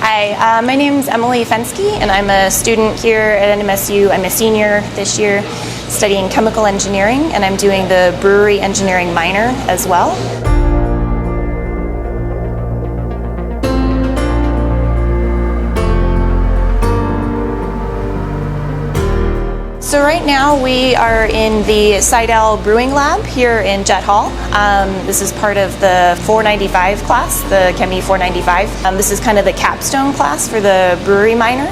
Hi, my name's Emily Fenske, and I'm a student here at NMSU. I'm a senior this year studying chemical engineering, and I'm doing the brewery engineering minor as well. So right now we are in the Seidel Brewing Lab here in Jet Hall. This is part of the 495 class, the Chemie 495. This is kind of the capstone class for the brewery minor.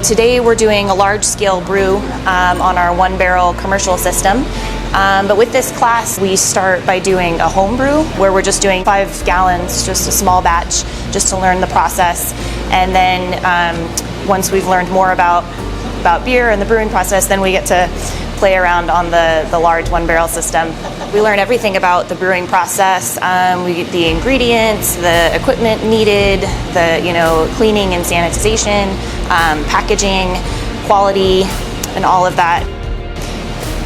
Today we're doing a large-scale brew on our one-barrel commercial system. But with this class, we start by doing a home brew where we're just doing 5 gallons, just a small batch, just to learn the process. And then once we've learned more about beer and the brewing process, then we get to play around on the large one-barrel system. We learn everything about the brewing process. We get the ingredients, the equipment needed, the cleaning and sanitization, packaging, quality, and all of that.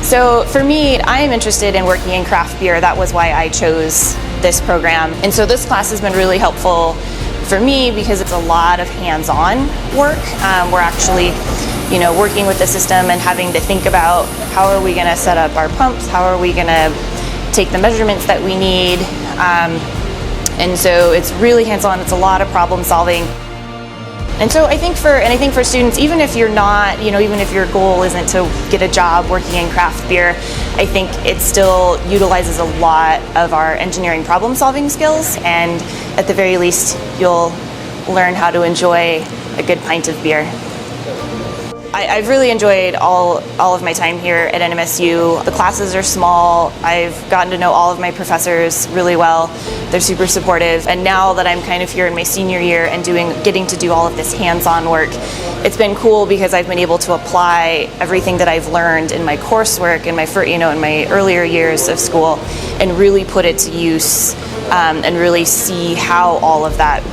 So for me, I am interested in working in craft beer. That was why I chose this program. And so this class has been really helpful for me because it's a lot of hands-on work. We're actually working with the system and having to think about how are we going to set up our pumps, how are we going to take the measurements that we need. And so it's really hands-on. It's a lot of problem solving. And so I think for students, even if you're not, even if your goal isn't to get a job working in craft beer, I think it still utilizes a lot of our engineering problem solving skills, and at the very least, you'll learn how to enjoy a good pint of beer. I've really enjoyed all of my time here at NMSU. The classes are small. I've gotten to know all of my professors really well. They're super supportive. And now that I'm kind of here in my senior year and getting to do all of this hands-on work, it's been cool because I've been able to apply everything that I've learned in my coursework in my earlier years of school and really put it to use and really see how all of that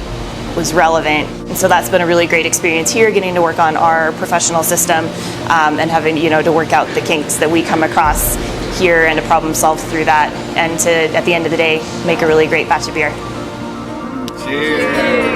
was relevant. And so that's been a really great experience here, getting to work on our professional system and having to work out the kinks that we come across here and to problem solve through that, and to, at the end of the day, make a really great batch of beer. Cheers.